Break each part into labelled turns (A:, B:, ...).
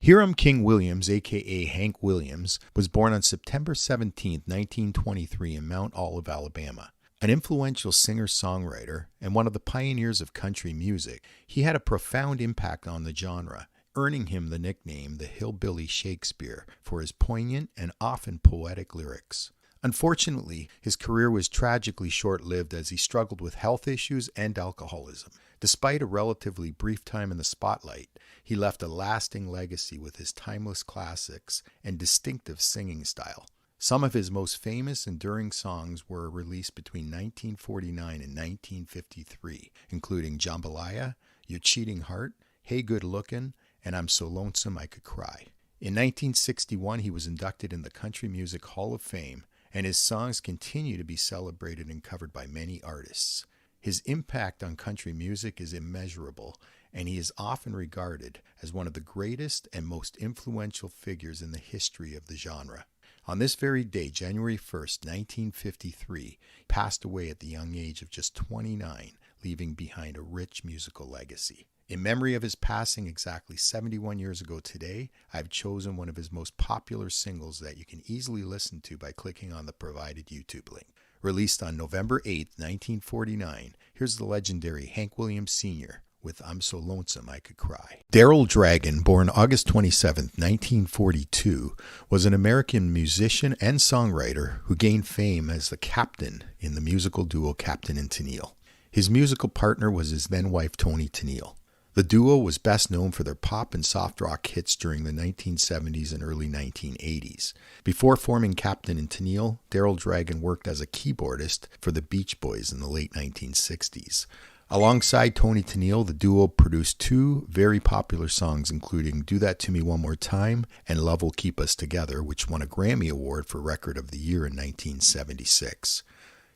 A: Hiram King Williams, a.k.a. Hank Williams, was born on September 17, 1923 in Mount Olive, Alabama. An influential singer-songwriter and one of the pioneers of country music, he had a profound impact on the genre, earning him the nickname the Hillbilly Shakespeare for his poignant and often poetic lyrics. Unfortunately, his career was tragically short-lived as he struggled with health issues and alcoholism. Despite a relatively brief time in the spotlight, he left a lasting legacy with his timeless classics and distinctive singing style. Some of his most famous enduring songs were released between 1949 and 1953, including Jambalaya, Your Cheating Heart, Hey Good Lookin', and I'm So Lonesome I Could Cry. In 1961, he was inducted in the Country Music Hall of Fame, and his songs continue to be celebrated and covered by many artists. His impact on country music is immeasurable, and he is often regarded as one of the greatest and most influential figures in the history of the genre. On this very day, January 1st, 1953, he passed away at the young age of just 29, leaving behind a rich musical legacy. In memory of his passing exactly 71 years ago today, I've chosen one of his most popular singles that you can easily listen to by clicking on the provided YouTube link. Released on November 8, 1949, here's the legendary Hank Williams Sr. with I'm So Lonesome I Could Cry. Darryl Dragon, born August 27, 1942, was an American musician and songwriter who gained fame as the captain in the musical duo Captain and Tennille. His musical partner was his then-wife Toni Tennille. The duo was best known for their pop and soft rock hits during the 1970s and early 1980s. Before forming Captain and Tennille, Darryl Dragon worked as a keyboardist for the Beach Boys in the late 1960s. Alongside Toni Tennille, the duo produced two very popular songs, including Do That To Me One More Time and Love Will Keep Us Together, which won a Grammy Award for Record of the Year in 1976.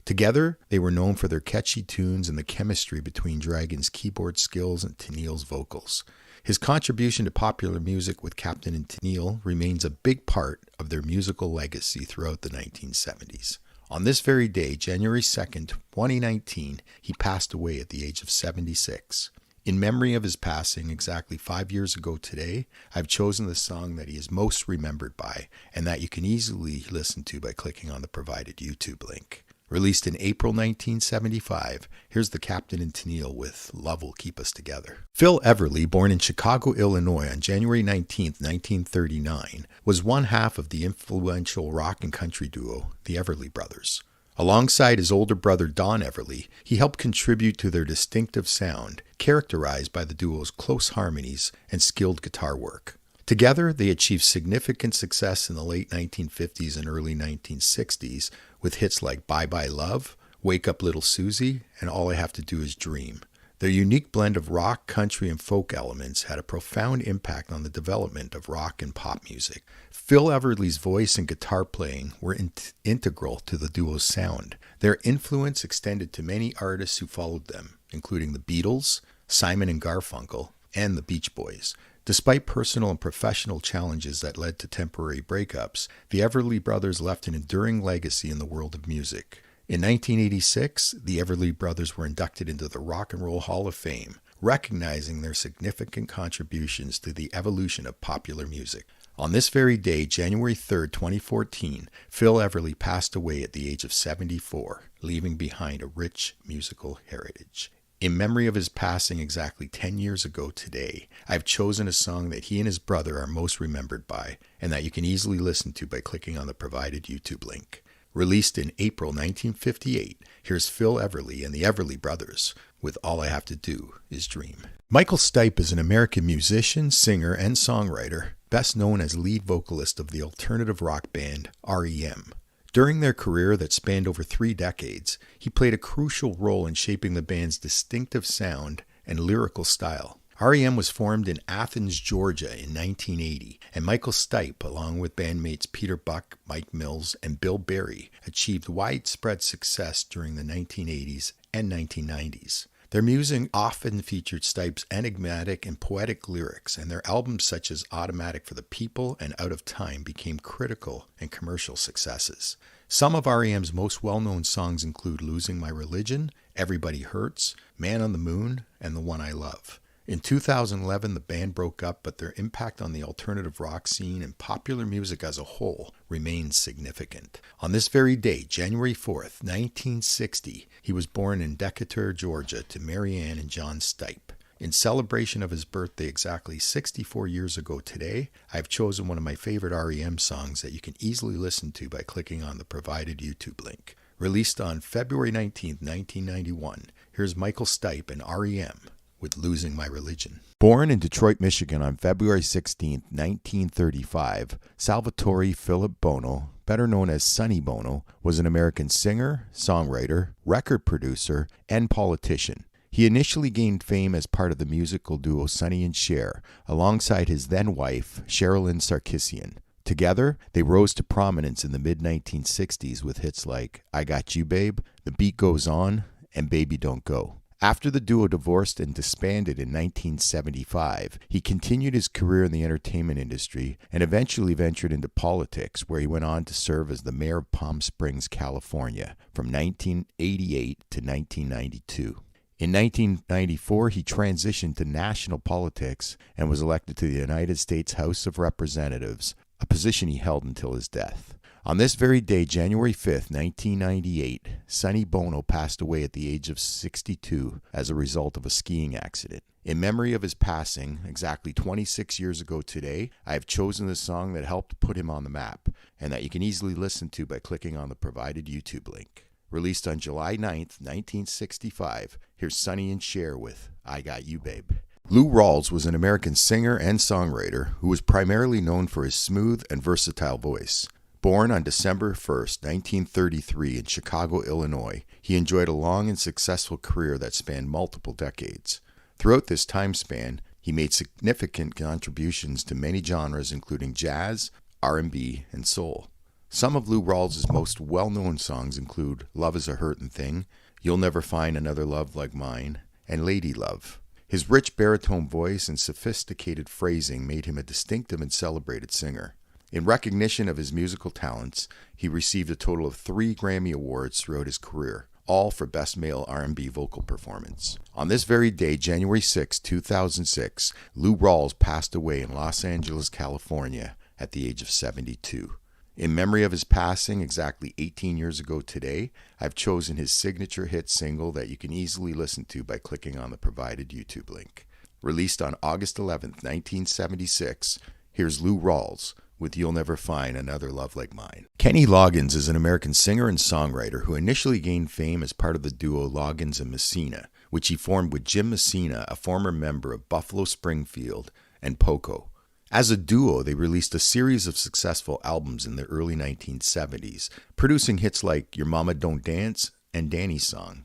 A: Together, they were known for their catchy tunes and the chemistry between Dragon's keyboard skills and Tennille's vocals. His contribution to popular music with Captain and Tennille remains a big part of their musical legacy throughout the 1970s. On this very day, January 2nd, 2019, he passed away at the age of 76. In memory of his passing exactly 5 years ago today, I've chosen the song that he is most remembered by and that you can easily listen to by clicking on the provided YouTube link. Released in April 1975, here's the Captain and Tennille with Love Will Keep Us Together. Phil Everly, born in Chicago, Illinois on January 19, 1939, was one half of the influential rock and country duo, the Everly Brothers. Alongside his older brother Don Everly, he helped contribute to their distinctive sound, characterized by the duo's close harmonies and skilled guitar work. Together, they achieved significant success in the late 1950s and early 1960s with hits like Bye Bye Love, Wake Up Little Susie, and All I Have to Do Is Dream. Their unique blend of rock, country, and folk elements had a profound impact on the development of rock and pop music. Phil Everly's voice and guitar playing were integral to the duo's sound. Their influence extended to many artists who followed them, including the Beatles, Simon and Garfunkel, and the Beach Boys. Despite personal and professional challenges that led to temporary breakups, the Everly Brothers left an enduring legacy in the world of music. In 1986, the Everly Brothers were inducted into the Rock and Roll Hall of Fame, recognizing their significant contributions to the evolution of popular music. On this very day, January 3, 2014, Phil Everly passed away at the age of 74, leaving behind a rich musical heritage. In memory of his passing exactly 10 years ago today, I've chosen a song that he and his brother are most remembered by, and that you can easily listen to by clicking on the provided YouTube link. Released in April 1958, here's Phil Everly and the Everly Brothers with All I Have to Do Is Dream. Michael Stipe is an American musician, singer, and songwriter, best known as lead vocalist of the alternative rock band R.E.M. During their career that spanned over 3 decades, he played a crucial role in shaping the band's distinctive sound and lyrical style. R.E.M. was formed in Athens, Georgia in 1980, and Michael Stipe, along with bandmates Peter Buck, Mike Mills, and Bill Berry, achieved widespread success during the 1980s and 1990s. Their music often featured Stipe's enigmatic and poetic lyrics, and their albums such as Automatic for the People and Out of Time became critical and commercial successes. Some of R.E.M's most well-known songs include Losing My Religion, Everybody Hurts, Man on the Moon, and The One I Love. In 2011, the band broke up, but their impact on the alternative rock scene and popular music as a whole remains significant. On this very day, January 4th, 1960, he was born in Decatur, Georgia, to Mary Ann and John Stipe. In celebration of his birthday exactly 64 years ago today, I've chosen one of my favorite R.E.M. songs that you can easily listen to by clicking on the provided YouTube link. Released on February 19, 1991, here's Michael Stipe and R.E.M. with Losing My Religion. Born in Detroit, Michigan on February 16, 1935, Salvatore Philip Bono, better known as Sonny Bono, was an American singer, songwriter, record producer, and politician. He initially gained fame as part of the musical duo Sonny and Cher, alongside his then-wife, Sherilyn Sarkisian. Together, they rose to prominence in the mid-1960s with hits like I Got You Babe, The Beat Goes On, and Baby Don't Go. After the duo divorced and disbanded in 1975, he continued his career in the entertainment industry and eventually ventured into politics, where he went on to serve as the mayor of Palm Springs, California, from 1988 to 1992. In 1994, he transitioned to national politics and was elected to the United States House of Representatives, a position he held until his death. On this very day, January 5th, 1998, Sonny Bono passed away at the age of 62 as a result of a skiing accident. In memory of his passing, exactly 26 years ago today, I have chosen the song that helped put him on the map and that you can easily listen to by clicking on the provided YouTube link. Released on July 9th, 1965, here's Sonny and Cher with I Got You Babe. Lou Rawls was an American singer and songwriter who was primarily known for his smooth and versatile voice. Born on December 1st, 1933 in Chicago, Illinois, he enjoyed a long and successful career that spanned multiple decades. Throughout this time span, he made significant contributions to many genres including jazz, R&B, and soul. Some of Lou Rawls' most well-known songs include Love is a Hurtin' Thing, You'll Never Find Another Love Like Mine, and Lady Love. His rich baritone voice and sophisticated phrasing made him a distinctive and celebrated singer. In recognition of his musical talents, he received a total of 3 Grammy Awards throughout his career, all for Best Male R&B Vocal Performance. On this very day, January 6, 2006, Lou Rawls passed away in Los Angeles, California, at the age of 72. In memory of his passing exactly 18 years ago today, I've chosen his signature hit single that you can easily listen to by clicking on the provided YouTube link. Released on August 11, 1976, here's Lou Rawls with You'll Never Find Another Love Like Mine. Kenny Loggins is an American singer and songwriter who initially gained fame as part of the duo Loggins and Messina, which he formed with Jim Messina, a former member of Buffalo Springfield, and Poco. As a duo, they released a series of successful albums in the early 1970s, producing hits like Your Mama Don't Dance and Danny's Song.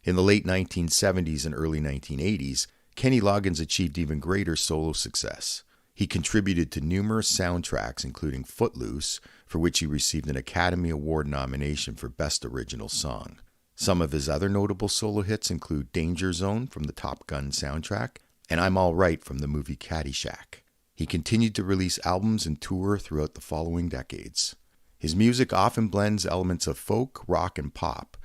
A: In the late 1970s and early 1980s, Kenny Loggins achieved even greater solo success. He contributed to numerous soundtracks, including Footloose, for which he received an Academy Award nomination for Best Original Song. Some of his other notable solo hits include Danger Zone from the Top Gun soundtrack and I'm All Right from the movie Caddyshack. He continued to release albums and tour throughout the following decades. His music often blends elements of folk, rock, and pop,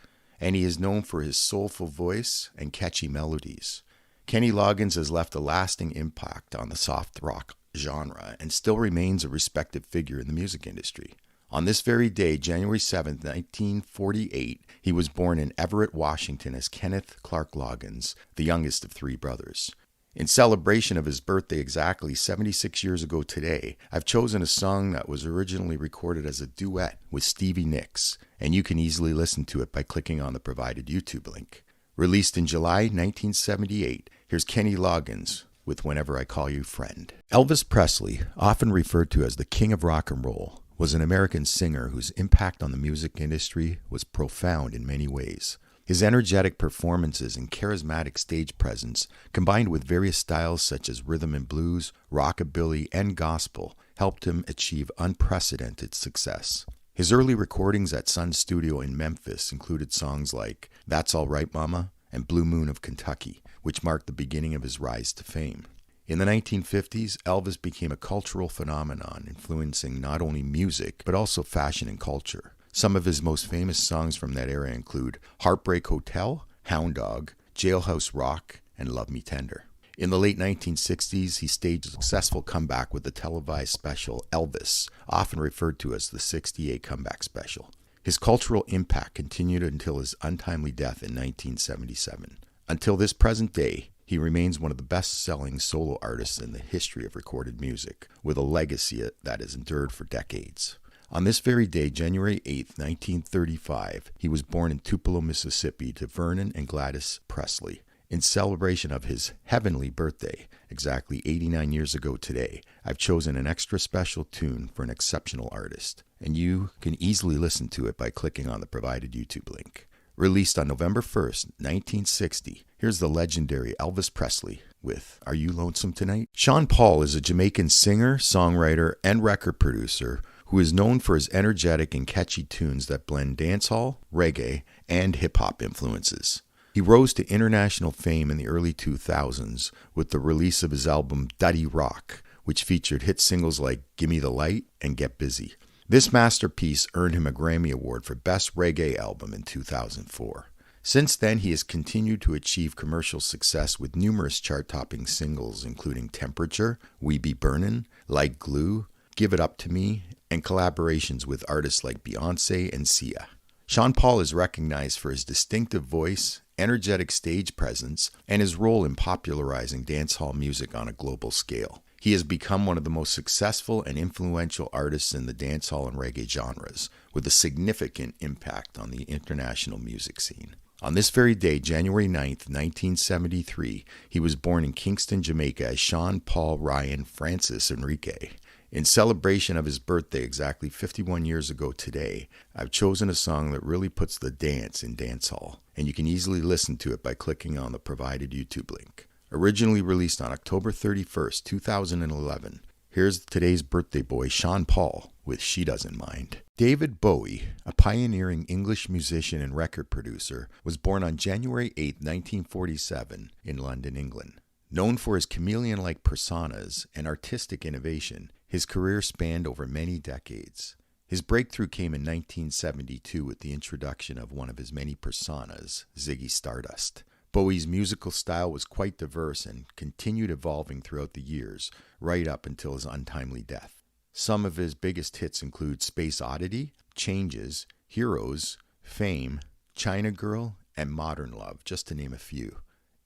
A: and he is known for his soulful voice and catchy melodies. Kenny Loggins has left a lasting impact on the soft rock genre and still remains a respected figure in the music industry. On this very day, January 7, 1948, he was born in Everett, Washington as Kenneth Clark Loggins, the youngest of 3 brothers. In celebration of his birthday exactly 76 years ago today, I've chosen a song that was originally recorded as a duet with Stevie Nicks, and you can easily listen to it by clicking on the provided YouTube link. Released in July 1978, here's Kenny Loggins with Whenever I Call You Friend. Elvis Presley, often referred to as the King of Rock and Roll, was an American singer whose impact on the music industry was profound in many ways. His energetic performances and charismatic stage presence, combined with various styles such as rhythm and blues, rockabilly, and gospel, helped him achieve unprecedented success. His early recordings at Sun Studio in Memphis included songs like That's All Right Mama and Blue Moon of Kentucky, which marked the beginning of his rise to fame. In the 1950s, Elvis became a cultural phenomenon, influencing not only music, but also fashion and culture. Some of his most famous songs from that era include Heartbreak Hotel, Hound Dog, Jailhouse Rock, and Love Me Tender. In the late 1960s, he staged a successful comeback with the televised special Elvis, often referred to as the 68 Comeback Special. His cultural impact continued until his untimely death in 1977. Until this present day, he remains one of the best-selling solo artists in the history of recorded music, with a legacy that has endured for decades. On this very day, January 8, 1935, he was born in Tupelo, Mississippi, to Vernon and Gladys Presley. In celebration of his heavenly birthday, exactly 89 years ago today, I've chosen an extra special tune for an exceptional artist, and you can easily listen to it by clicking on the provided YouTube link. Released on November 1st, 1960, here's the legendary Elvis Presley with Are You Lonesome Tonight? Sean Paul is a Jamaican singer, songwriter, and record producer who is known for his energetic and catchy tunes that blend dancehall, reggae, and hip-hop influences. He rose to international fame in the early 2000s with the release of his album Dirty Rock, which featured hit singles like Gimme the Light and Get Busy. This masterpiece earned him a Grammy Award for Best Reggae Album in 2004. Since then, he has continued to achieve commercial success with numerous chart-topping singles including Temperature, We Be Burnin', Like Glue, Give It Up to Me, and collaborations with artists like Beyoncé and Sia. Sean Paul is recognized for his distinctive voice, energetic stage presence, and his role in popularizing dancehall music on a global scale. He has become one of the most successful and influential artists in the dancehall and reggae genres, with a significant impact on the international music scene. On this very day, January 9th, 1973, he was born in Kingston, Jamaica as Sean Paul Ryan Francis Enrique. In celebration of his birthday exactly 51 years ago today, I've chosen a song that really puts the dance in dancehall, and you can easily listen to it by clicking on the provided YouTube link. Originally released on October 31st, 2011, here's today's birthday boy Sean Paul with She Doesn't Mind. David Bowie, a pioneering English musician and record producer, was born on January 8, 1947 in London, England. Known for his chameleon-like personas and artistic innovation, his career spanned over many decades. His breakthrough came in 1972 with the introduction of one of his many personas, Ziggy Stardust. Bowie's musical style was quite diverse and continued evolving throughout the years, right up until his untimely death. Some of his biggest hits include Space Oddity, Changes, Heroes, Fame, China Girl, and Modern Love, just to name a few.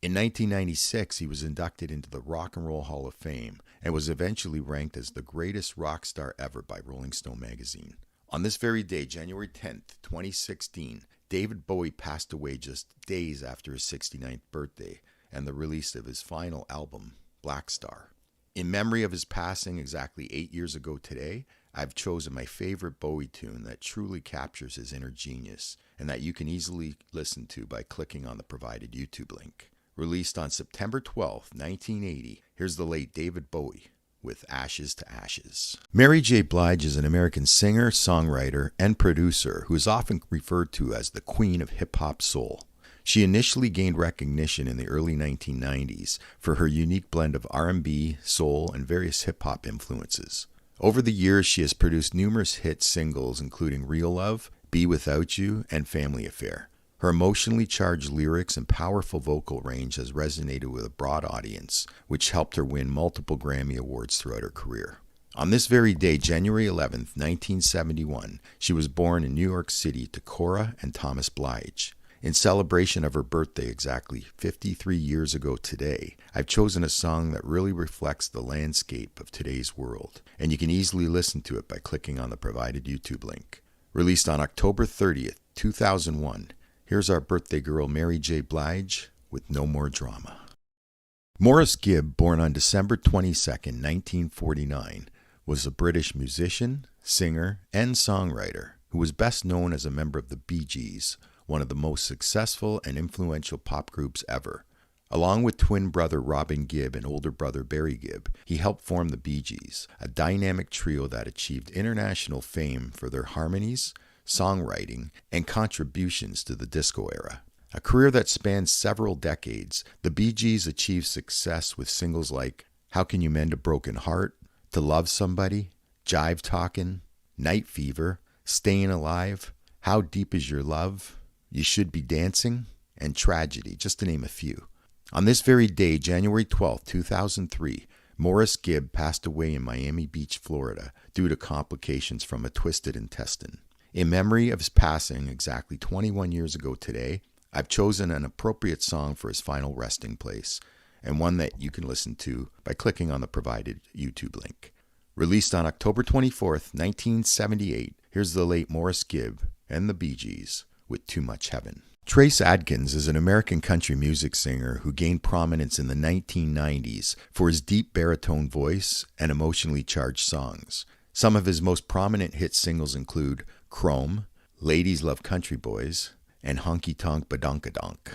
A: In 1996, he was inducted into the Rock and Roll Hall of Fame and was eventually ranked as the greatest rock star ever by Rolling Stone magazine. On this very day, January 10th, 2016, David Bowie passed away just days after his 69th birthday and the release of his final album, Black Star. In memory of his passing exactly 8 years ago today, I've chosen my favorite Bowie tune that truly captures his inner genius and that you can easily listen to by clicking on the provided YouTube link. Released on September 12, 1980, here's the late David Bowie with Ashes to Ashes. Mary J. Blige is an American singer, songwriter, and producer who is often referred to as the Queen of Hip-Hop Soul. She initially gained recognition in the early 1990s for her unique blend of R&B, soul, and various hip-hop influences. Over the years, she has produced numerous hit singles including Real Love, Be Without You, and Family Affair. Her emotionally charged lyrics and powerful vocal range has resonated with a broad audience, which helped her win multiple Grammy Awards throughout her career. On this very day, January 11, 1971, she was born in New York City to Cora and Thomas Blige. In celebration of her birthday exactly 53 years ago today, I've chosen a song that really reflects the landscape of today's world, and you can easily listen to it by clicking on the provided YouTube link. Released on October 30th, 2001, here's our birthday girl Mary J. Blige with No More Drama. Maurice Gibb, born on December 22, 1949, was a British musician, singer, and songwriter who was best known as a member of the Bee Gees, one of the most successful and influential pop groups ever. Along with twin brother Robin Gibb and older brother Barry Gibb, he helped form the Bee Gees, a dynamic trio that achieved international fame for their harmonies, songwriting, and contributions to the disco era. A career that spans several decades, the Bee Gees achieved success with singles like How Can You Mend a Broken Heart, To Love Somebody, Jive Talkin', Night Fever, Stayin' Alive, How Deep Is Your Love, You Should Be Dancing, and Tragedy, just to name a few. On this very day, January 12, 2003, Maurice GIBB passed away in Miami Beach, Florida, due to complications from a twisted intestine. In memory of his passing exactly 21 years ago today, I've chosen an appropriate song for his final resting place, and one that you can listen to by clicking on the provided YouTube link. Released on October 24th, 1978, here's the late Maurice GIBB and the Bee Gees with Too Much Heaven. Trace Adkins is an American country music singer who gained prominence in the 1990s for his deep baritone voice and emotionally charged songs. Some of his most prominent hit singles include Chrome, Ladies Love Country Boys, and Honky Tonk Badonkadonk.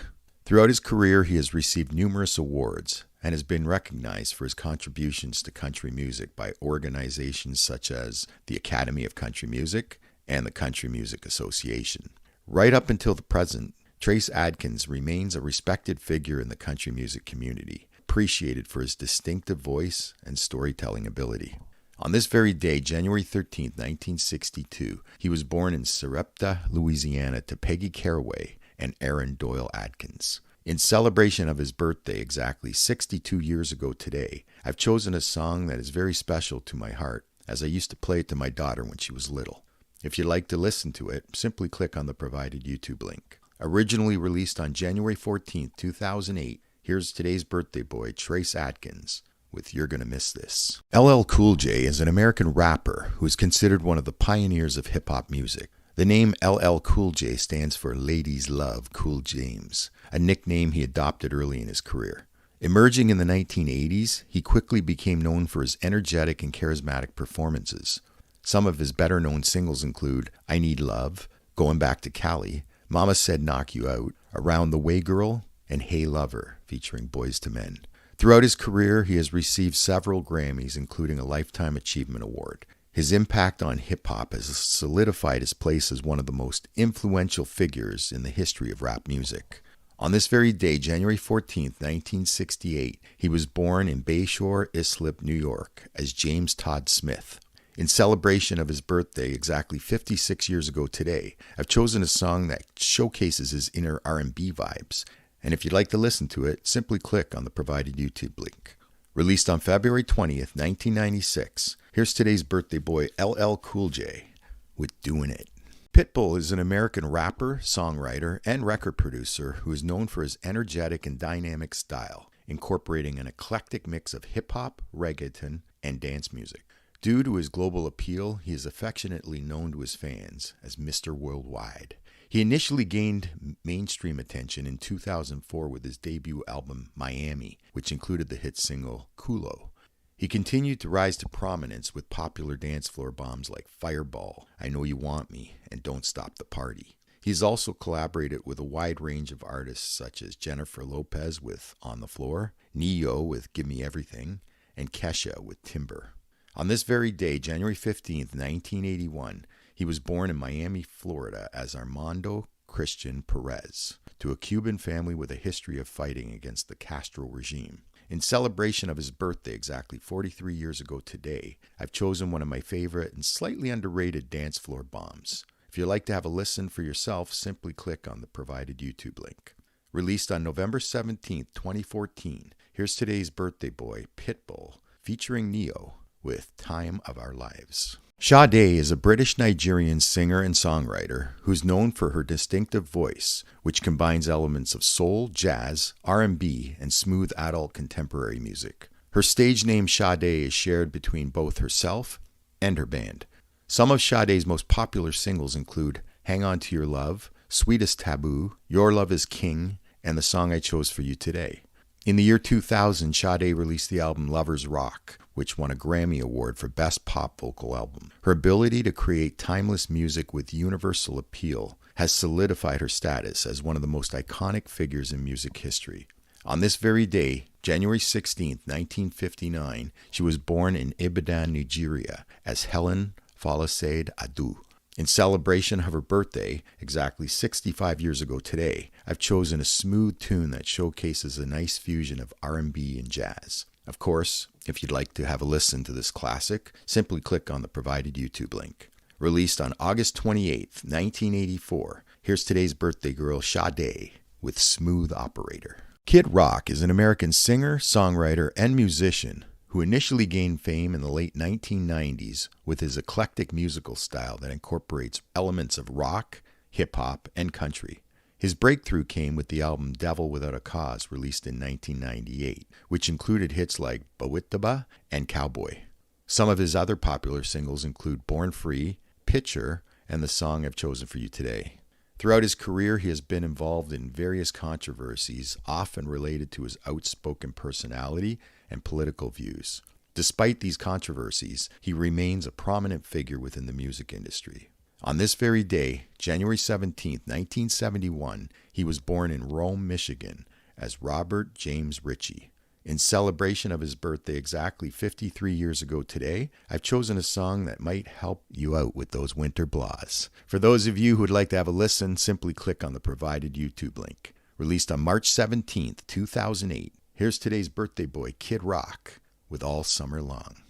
A: Throughout his career, he has received numerous awards and has been recognized for his contributions to country music by organizations such as the Academy of Country Music and the Country Music Association. Right up until the present, Trace Adkins remains a respected figure in the country music community, appreciated for his distinctive voice and storytelling ability. On this very day, January 13, 1962, he was born in Sarepta, Louisiana, to Peggy Caraway and Aaron Doyle Adkins. In celebration of his birthday exactly 62 years ago today, I've chosen a song that is very special to my heart, as I used to play it to my daughter when she was little. If you'd like to listen to it, simply click on the provided YouTube link. Originally released on January 14, 2008, here's today's birthday boy, Trace Adkins, with You're Gonna Miss This. LL Cool J is an American rapper who is considered one of the pioneers of hip-hop music. The name LL Cool J stands for Ladies Love Cool James, a nickname he adopted early in his career. Emerging in the 1980s, he quickly became known for his energetic and charismatic performances. Some of his better-known singles include I Need Love, Going Back to Cali, Mama Said Knock You Out, Around the Way Girl, and Hey Lover, featuring Boyz II Men. Throughout his career, he has received several Grammys, including a Lifetime Achievement Award. His impact on hip-hop has solidified his place as one of the most influential figures in the history of rap music. On this very day, January 14, 1968, he was born in Bayshore, Islip, New York, as James Todd Smith. In celebration of his birthday exactly 56 years ago today, I've chosen a song that showcases his inner R&B vibes, and if you'd like to listen to it, simply click on the provided YouTube link. Released on February 20th, 1996, here's today's birthday boy, LL Cool J, with Doin' It. PITBULL is an American rapper, songwriter, and record producer who is known for his energetic and dynamic style, incorporating an eclectic mix of hip-hop, reggaeton, and dance music. Due to his global appeal, he is affectionately known to his fans as Mr. Worldwide. He initially gained mainstream attention in 2004 with his debut album Miami, which included the hit single Culo. He continued to rise to prominence with popular dance floor bombs like Fireball, I Know You Want Me, and Don't Stop the Party. He's also collaborated with a wide range of artists such as Jennifer Lopez with On the Floor, Ne-Yo with Give Me Everything, and Kesha with Timber. On this very day, January 15, 1981, he was born in Miami, Florida as Armando Christian Perez, to a Cuban family with a history of fighting against the Castro regime. In celebration of his birthday exactly 43 years ago today, I've chosen one of my favorite and slightly underrated dance floor bombs. If you'd like to have a listen for yourself, simply click on the provided YouTube link. Released on November 17, 2014, here's today's birthday boy, PITBULL, featuring Ne-Yo, with Time of Our Lives. Sade is a British-Nigerian singer and songwriter who's known for her distinctive voice, which combines elements of soul, jazz, R&B, and smooth adult contemporary music. Her stage name Sade is shared between both herself and her band. Some of Sade's most popular singles include Hang On To Your Love, Sweetest Taboo, Your Love Is King, and the song I chose for you today. In the year 2000, Sade released the album Lovers Rock, which won a Grammy Award for Best Pop Vocal Album. Her ability to create timeless music with universal appeal has solidified her status as one of the most iconic figures in music history. On this very day, January 16, 1959, she was born in Ibadan, Nigeria, as Helen Folasade Adu. In celebration of her birthday, exactly 65 years ago today, I've chosen a smooth tune that showcases a nice fusion of R&B and jazz. Of course, if you'd like to have a listen to this classic, simply click on the provided YouTube link. Released on August 28, 1984, here's today's birthday girl, Sade, with Smooth Operator. Kid Rock is an American singer, songwriter, and musician who initially gained fame in the late 1990s with his eclectic musical style that incorporates elements of rock, hip-hop, and country. His breakthrough came with the album Devil Without a Cause, released in 1998, which included hits like "BOWIE" and "Cowboy." Some of his other popular singles include "Born Free," "Picture," and the song I've chosen for you today. Throughout his career, he has been involved in various controversies, often related to his outspoken personality and political views. Despite these controversies, he remains a prominent figure within the music industry. On this very day, January 17, 1971, he was born in Rome, Michigan, as Robert James Ritchie. In celebration of his birthday exactly 53 years ago today, I've chosen a song that might help you out with those winter blahs. For those of you who would like to have a listen, simply click on the provided YouTube link. Released on March 17, 2008, here's today's birthday boy, Kid Rock, with All Summer Long.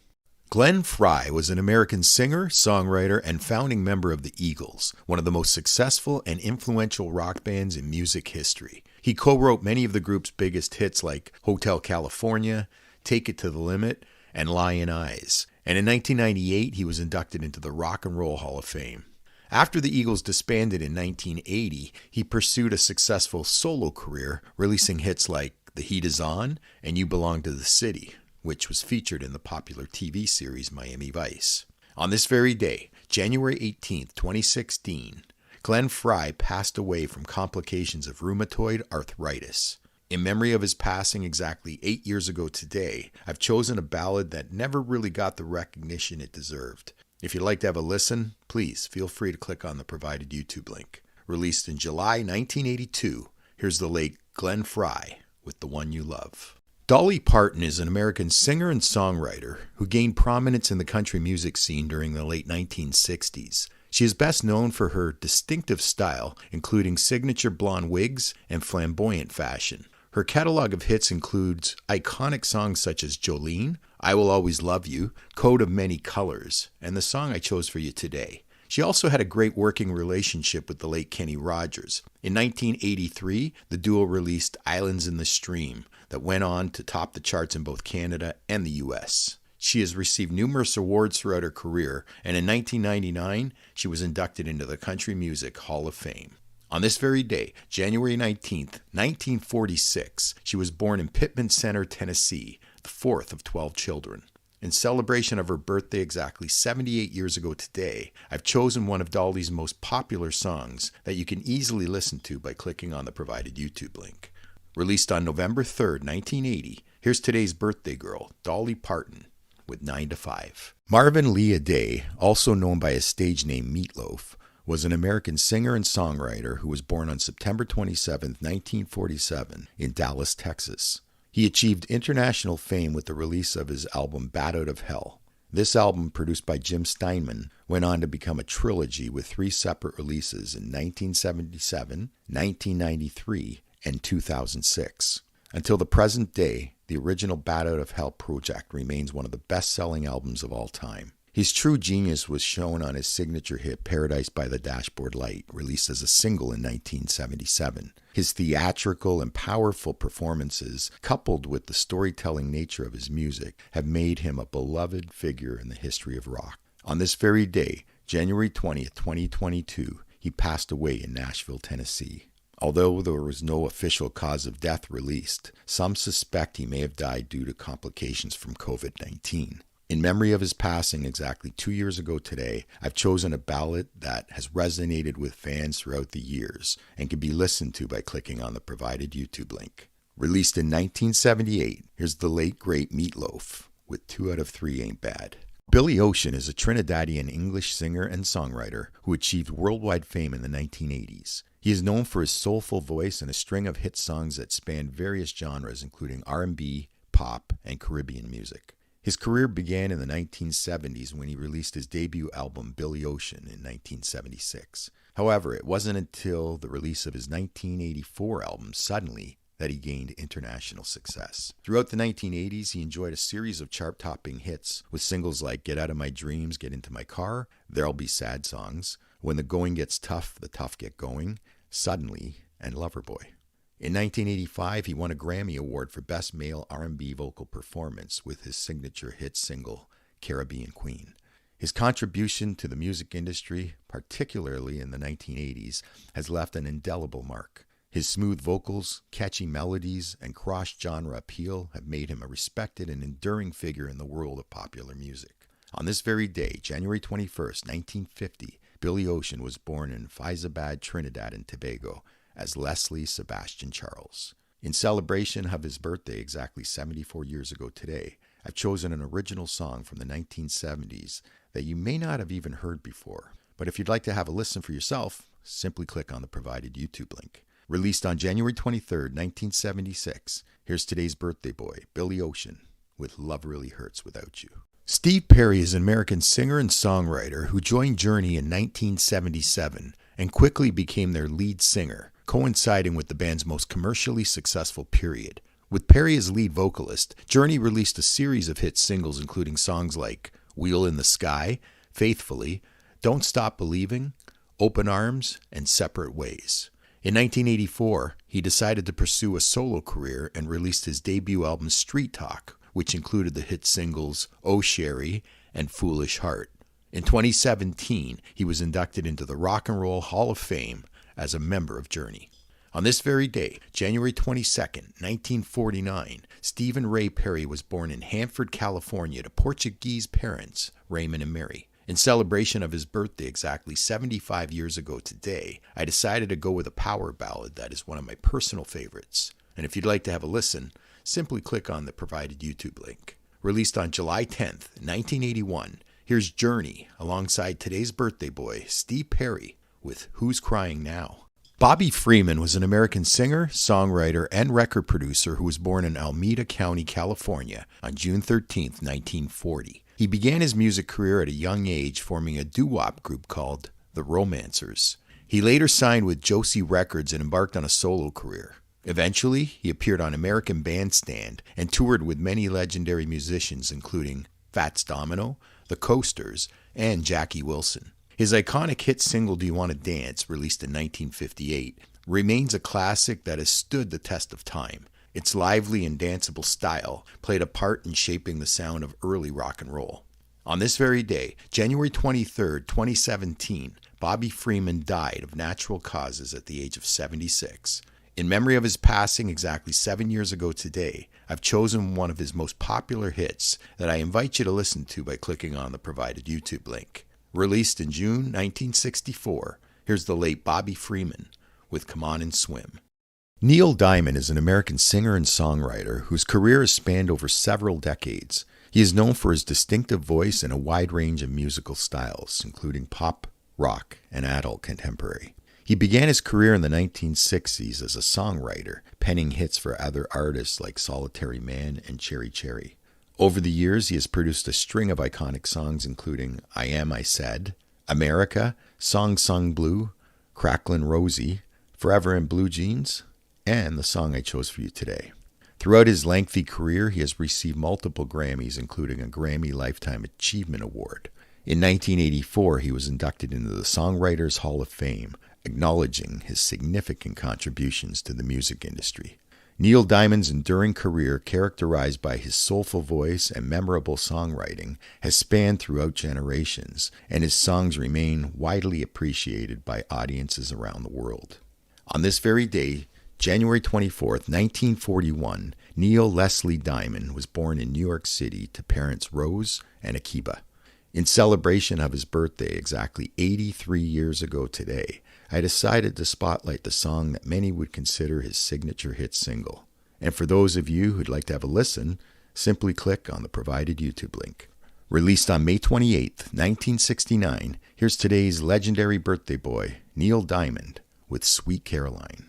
A: Glenn Frey was an American singer, songwriter, and founding member of the Eagles, one of the most successful and influential rock bands in music history. He co-wrote many of the group's biggest hits like Hotel California, Take It to the Limit, and Lion Eyes. And in 1998, he was inducted into the Rock and Roll Hall of Fame. After the Eagles disbanded in 1980, he pursued a successful solo career, releasing hits like The Heat Is On and You Belong to the City, which was featured in the popular TV series Miami Vice. On this very day, January 18, 2016, Glenn Frey passed away from complications of rheumatoid arthritis. In memory of his passing exactly 8 years ago today, I've chosen a ballad that never really got the recognition it deserved. If you'd like to have a listen, please feel free to click on the provided YouTube link. Released in July 1982, here's the late Glenn Frey with The One You Love. Dolly Parton is an American singer and songwriter who gained prominence in the country music scene during the late 1960s. She is best known for her distinctive style, including signature blonde wigs and flamboyant fashion. Her catalog of hits includes iconic songs such as Jolene, I Will Always Love You, Coat of Many Colors, and the song I chose for you today. She also had a great working relationship with the late Kenny Rogers. In 1983, the duo released Islands in the Stream that went on to top the charts in both Canada and the US. She has received numerous awards throughout her career, and in 1999, she was inducted into the Country Music Hall of Fame. On this very day, January 19, 1946, she was born in Pittman Center, Tennessee, the fourth of 12 children. In celebration of her birthday exactly 78 years ago today, I've chosen one of Dolly's most popular songs that you can easily listen to by clicking on the provided YouTube link. Released on November 3, 1980, here's today's birthday girl, Dolly Parton, with 9 to 5. Marvin Lee Day, also known by his stage name Meatloaf, was an American singer and songwriter who was born on September 27, 1947, in Dallas, Texas. He achieved international fame with the release of his album Bat Out of Hell. This album, produced by Jim Steinman, went on to become a trilogy with 3 separate releases in 1977, 1993, and 2006. Until the present day, the original Bat Out of Hell project remains one of the best-selling albums of all time. His true genius was shown on his signature hit Paradise by the Dashboard Light, released as a single in 1977. His theatrical and powerful performances, coupled with the storytelling nature of his music, have made him a beloved figure in the history of rock. On this very day, January 20, 2022, he passed away in Nashville, Tennessee. Although there was no official cause of death released, some suspect he may have died due to complications from COVID-19. In memory of his passing exactly 2 years ago today, I've chosen a ballad that has resonated with fans throughout the years and can be listened to by clicking on the provided YouTube link. Released in 1978, here's the late great Meatloaf with 2 out of 3 Ain't Bad. Billy Ocean is a Trinidadian English singer and songwriter who achieved worldwide fame in the 1980s. He is known for his soulful voice and a string of hit songs that span various genres including R&B, pop, and Caribbean music. His career began in the 1970s when he released his debut album Billy Ocean in 1976. However, it wasn't until the release of his 1984 album Suddenly that he gained international success. Throughout the 1980s, he enjoyed a series of chart-topping hits with singles like Get Out of My Dreams, Get Into My Car, There'll Be Sad Songs, When the Going Gets Tough, The Tough Get Going, Suddenly, and Loverboy. In 1985, he won a Grammy Award for Best Male R&B Vocal Performance with his signature hit single, Caribbean Queen. His contribution to the music industry, particularly in the 1980s, has left an indelible mark. His smooth vocals, catchy melodies, and cross-genre appeal have made him a respected and enduring figure in the world of popular music. On this very day, January 21st, 1950, Billy Ocean was born in Fyzabad, Trinidad and Tobago, as Leslie Sebastian Charles. In celebration of his birthday exactly 74 years ago today, I've chosen an original song from the 1970s that you may not have even heard before. But if you'd like to have a listen for yourself, simply click on the provided YouTube link. Released on January 23rd, 1976, here's today's birthday boy, Billy Ocean, with Love Really Hurts Without You. Steve Perry is an American singer and songwriter who joined Journey in 1977 and quickly became their lead singer, coinciding with the band's most commercially successful period. With Perry as lead vocalist, Journey released a series of hit singles including songs like Wheel in the Sky, Faithfully, Don't Stop Believing, Open Arms, and Separate Ways. In 1984, he decided to pursue a solo career and released his debut album Street Talk, which included the hit singles Oh Sherry and Foolish Heart. In 2017, he was inducted into the Rock and Roll Hall of Fame as a member of Journey. On this very day, January 22nd, 1949, Stephen Ray Perry was born in Hanford, California to Portuguese parents, Raymond and Mary. In celebration of his birthday exactly 75 years ago today, I decided to go with a power ballad that is one of my personal favorites. And if you'd like to have a listen, simply click on the provided YouTube link. Released on July 10th, 1981, here's Journey alongside today's birthday boy, Steve Perry, with Who's Crying Now? Bobby Freeman was an American singer, songwriter, and record producer who was born in Alameda County, California on June 13, 1940. He began his music career at a young age forming a doo-wop group called The Romancers. He later signed with Josie Records and embarked on a solo career. Eventually, he appeared on American Bandstand and toured with many legendary musicians including Fats Domino, The Coasters, and Jackie Wilson. His iconic hit single Do You Want to Dance, released in 1958, remains a classic that has stood the test of time. Its lively and danceable style played a part in shaping the sound of early rock and roll. On this very day, January 23, 2017, Bobby Freeman died of natural causes at the age of 76. In memory of his passing exactly 7 years ago today, I've chosen one of his most popular hits that I invite you to listen to by clicking on the provided YouTube link. Released in June 1964, here's the late Bobby Freeman with Come On and Swim. Neil Diamond is an American singer and songwriter whose career has spanned over several decades. He is known for his distinctive voice and a wide range of musical styles, including pop, rock, and adult contemporary. He began his career in the 1960s as a songwriter, penning hits for other artists like Solitary Man and Cherry Cherry. Over the years, he has produced a string of iconic songs including I Am, I Said, America, Song Sung Blue, Cracklin' Rosie, Forever in Blue Jeans, and the song I chose for you today. Throughout his lengthy career, he has received multiple Grammys, including a Grammy Lifetime Achievement Award. In 1984, he was inducted into the Songwriters Hall of Fame, acknowledging his significant contributions to the music industry. Neil Diamond's enduring career, characterized by his soulful voice and memorable songwriting, has spanned throughout generations, and his songs remain widely appreciated by audiences around the world. On this very day, January 24, 1941, Neil Leslie Diamond was born in New York City to parents Rose and Akiba. In celebration of his birthday exactly 83 years ago today, I decided to spotlight the song that many would consider his signature hit single. And for those of you who'd like to have a listen, simply click on the provided YouTube link. Released on May 28, 1969, here's today's legendary birthday boy, Neil Diamond, with Sweet Caroline.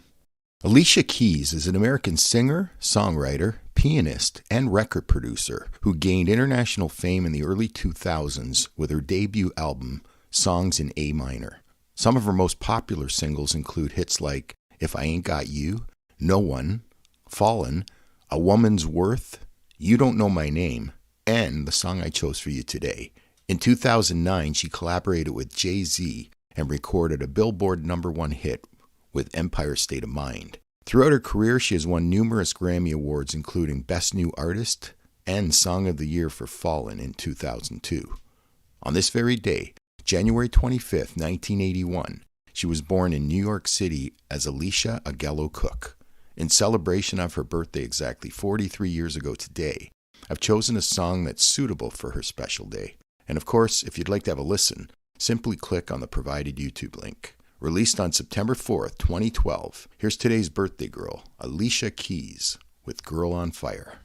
A: Alicia Keys is an American singer, songwriter, pianist, and record producer who gained international fame in the early 2000s with her debut album, Songs in A Minor. Some of her most popular singles include hits like If I Ain't Got You, No One, Fallen, A Woman's Worth, You Don't Know My Name, and the song I chose for you today. In 2009, she collaborated with Jay-Z and recorded a Billboard #1 hit with Empire State of Mind. Throughout her career, she has won numerous Grammy Awards, including Best New Artist and Song of the Year for Fallen in 2002. On this very day, January 25th, 1981, she was born in New York City as Alicia Agello Cook. In celebration of her birthday exactly 43 years ago today, I've chosen a song that's suitable for her special day. And of course, if you'd like to have a listen, simply click on the provided YouTube link. Released on September 4th, 2012, here's today's birthday girl, Alicia Keys, with Girl on Fire.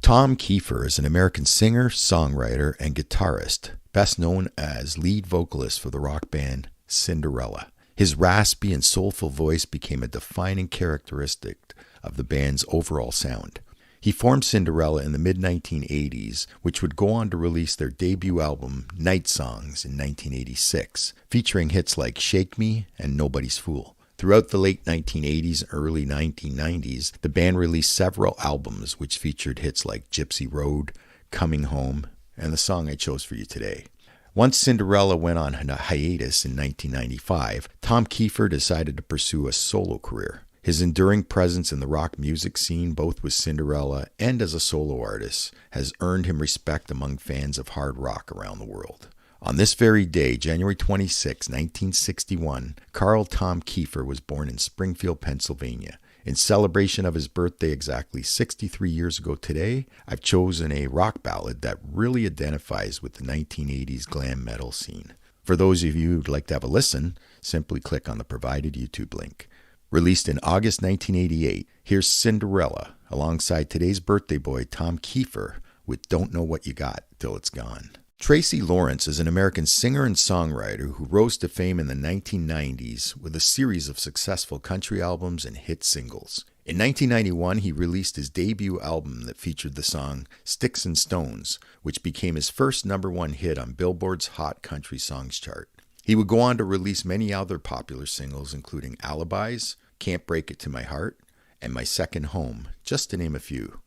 A: Tom Kiefer is an American singer, songwriter, and guitarist, best known as lead vocalist for the rock band Cinderella. His raspy and soulful voice became a defining characteristic of the band's overall sound. He formed Cinderella in the mid-1980s, which would go on to release their debut album, Night Songs, in 1986, featuring hits like Shake Me and Nobody's Fool. Throughout the late 1980s and early 1990s, the band released several albums which featured hits like Gypsy Road, Coming Home, and the song I chose for you today. Once Cinderella went on a hiatus in 1995, Tom Kiefer decided to pursue a solo career. His enduring presence in the rock music scene, both with Cinderella and as a solo artist, has earned him respect among fans of hard rock around the world. On this very day, January 26, 1961, Carl Tom Kiefer was born in Springfield, Pennsylvania. In celebration of his birthday exactly 63 years ago today, I've chosen a rock ballad that really identifies with the 1980s glam metal scene. For those of you who'd like to have a listen, simply click on the provided YouTube link. Released in August 1988, here's Cinderella alongside today's birthday boy Tom Kiefer with Don't Know What You Got Till It's Gone. Tracy Lawrence is an American singer and songwriter who rose to fame in the 1990s with a series of successful country albums and hit singles. In 1991, he released his debut album that featured the song Sticks and Stones, which became his first #1 hit on Billboard's Hot Country Songs chart. He would go on to release many other popular singles, including Alibis, Can't Break It to My Heart, and My Second Home, just to name a few.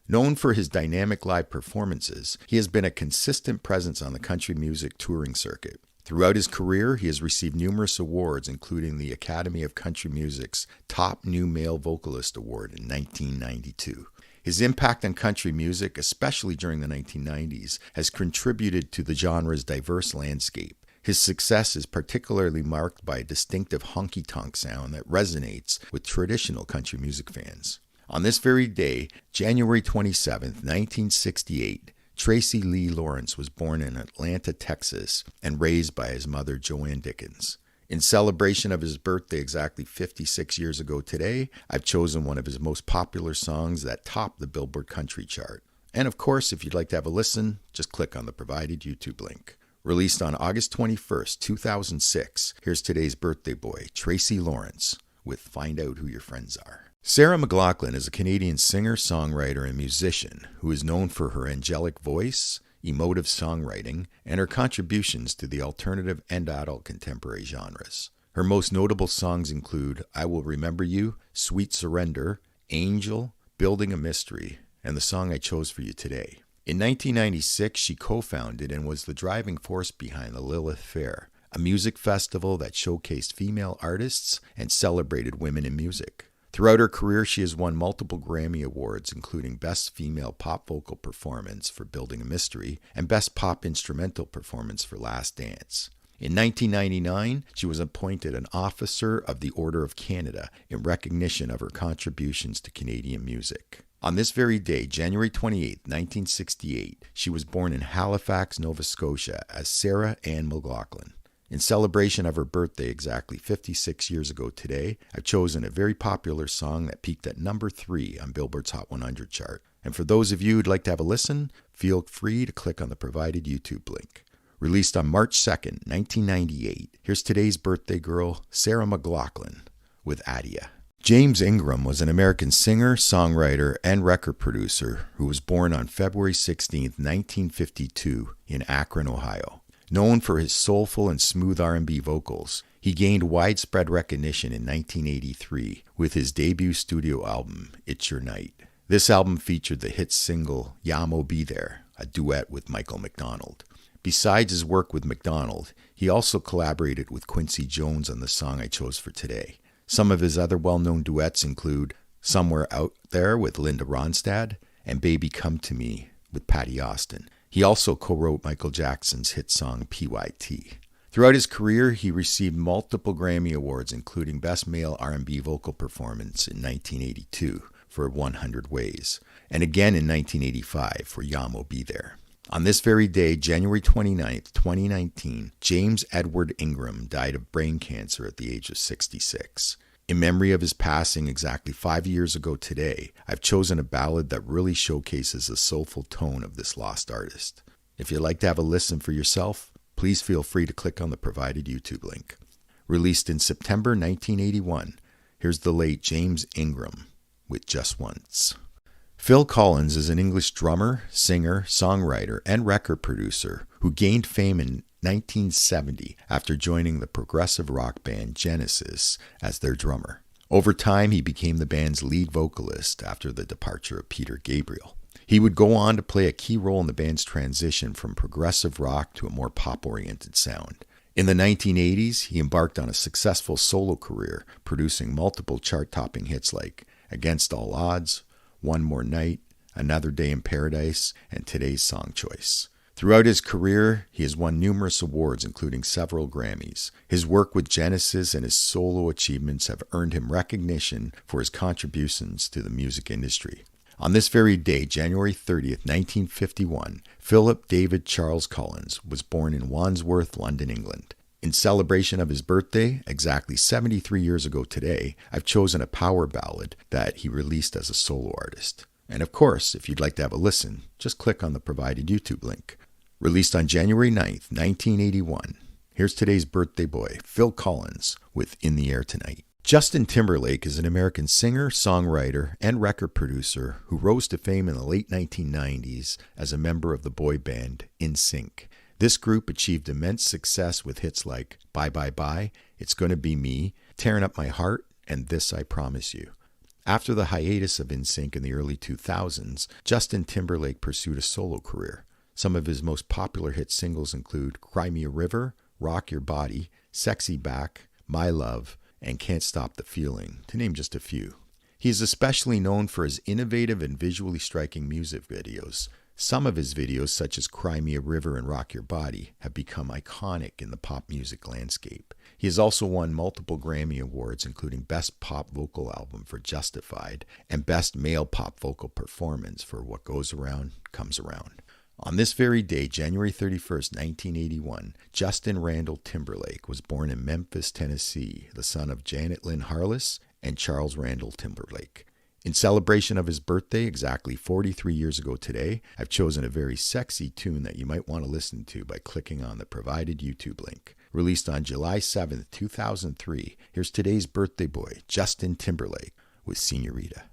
A: Known for his dynamic live performances, he has been a consistent presence on the country music touring circuit. Throughout his career, he has received numerous awards, including the Academy of Country Music's Top New Male Vocalist Award in 1992. His impact on country music, especially during the 1990s, has contributed to the genre's diverse landscape. His success is particularly marked by a distinctive honky-tonk sound that resonates with traditional country music fans. On this very day, January 27, 1968, Tracy Lee Lawrence was born in Atlanta, Texas, and raised by his mother, Joanne Dickens. In celebration of his birthday exactly 56 years ago today, I've chosen one of his most popular songs that topped the Billboard Country chart. And of course, if you'd like to have a listen, just click on the provided YouTube link. Released on August 21st, 2006, here's today's birthday boy, Tracy Lawrence, with Find Out Who Your Friends Are. Sarah McLachlan is a Canadian singer, songwriter, and musician who is known for her angelic voice, emotive songwriting, and her contributions to the alternative and adult contemporary genres. Her most notable songs include I Will Remember You, Sweet Surrender, Angel, Building a Mystery, and the song I chose for you today. In 1996, she co-founded and was the driving force behind the Lilith Fair, a music festival that showcased female artists and celebrated women in music. Throughout her career, she has won multiple Grammy Awards, including Best Female Pop Vocal Performance for Building a Mystery and Best Pop Instrumental Performance for Last Dance. In 1999, she was appointed an Officer of the Order of Canada in recognition of her contributions to Canadian music. On this very day, January 28, 1968, she was born in Halifax, Nova Scotia as Sarah Ann McLachlan. In celebration of her birthday exactly 56 years ago today, I've chosen a very popular song that peaked at #3 on Billboard's Hot 100 chart. And for those of you who'd like to have a listen, feel free to click on the provided YouTube link. Released on March 2nd, 1998, here's today's birthday girl, Sarah McLachlan, with Adia. James Ingram was an American singer, songwriter, and record producer who was born on February 16, 1952, in Akron, Ohio. Known for his soulful and smooth R&B vocals, he gained widespread recognition in 1983 with his debut studio album, It's Your Night. This album featured the hit single, Yamo Be There, a duet with Michael McDonald. Besides his work with McDonald, he also collaborated with Quincy Jones on the song I chose for today. Some of his other well-known duets include Somewhere Out There with Linda Ronstadt and Baby Come to Me with Patti Austin. He also co-wrote Michael Jackson's hit song PYT. Throughout his career, he received multiple Grammy Awards, including Best Male R&B Vocal Performance in 1982 for 100 Ways, and again in 1985 for Yamo Be There. On this very day, January 29, 2019, James Edward Ingram died of brain cancer at the age of 66. In memory of his passing exactly 5 years ago today, I've chosen a ballad that really showcases the soulful tone of this lost artist. If you'd like to have a listen for yourself, please feel free to click on the provided YouTube link. Released in September 1981, here's the late James Ingram with Just Once. Phil Collins is an English drummer, singer, songwriter, and record producer who gained fame in 1970 after joining the progressive rock band Genesis as their drummer. Over time, he became the band's lead vocalist after the departure of Peter Gabriel. He would go on to play a key role in the band's transition from progressive rock to a more pop-oriented sound. In the 1980s, he embarked on a successful solo career, producing multiple chart-topping hits like Against All Odds, One More Night, Another Day in Paradise, and Today's Song Choice. Throughout his career, he has won numerous awards, including several Grammys. His work with Genesis and his solo achievements have earned him recognition for his contributions to the music industry. On this very day, January 30th, 1951, Philip David Charles Collins was born in Wandsworth, London, England. In celebration of his birthday, exactly 73 years ago today, I've chosen a power ballad that he released as a solo artist. And of course, if you'd like to have a listen, just click on the provided YouTube link. Released on January 9th, 1981, here's today's birthday boy, Phil Collins, with In the Air Tonight. Justin Timberlake is an American singer, songwriter, and record producer who rose to fame in the late 1990s as a member of the boy band NSYNC. This group achieved immense success with hits like Bye Bye Bye, It's Gonna Be Me, Tearing Up My Heart, and This I Promise You. After the hiatus of NSYNC in the early 2000s, Justin Timberlake pursued a solo career. Some of his most popular hit singles include Cry Me a River, Rock Your Body, Sexy Back, My Love, and Can't Stop the Feeling, to name just a few. He is especially known for his innovative and visually striking music videos. Some of his videos, such as Cry Me a River and Rock Your Body, have become iconic in the pop music landscape. He has also won multiple Grammy Awards, including Best Pop Vocal Album for Justified and Best Male Pop Vocal Performance for What Goes Around Comes Around. On this very day, January 31st, 1981, Justin Randall Timberlake was born in Memphis, Tennessee, the son of Janet Lynn Harless and Charles Randall Timberlake. In celebration of his birthday, exactly 43 years ago today, I've chosen a very sexy tune that you might want to listen to by clicking on the provided YouTube link. Released on July 7th, 2003, here's today's birthday boy, Justin Timberlake, with Senorita.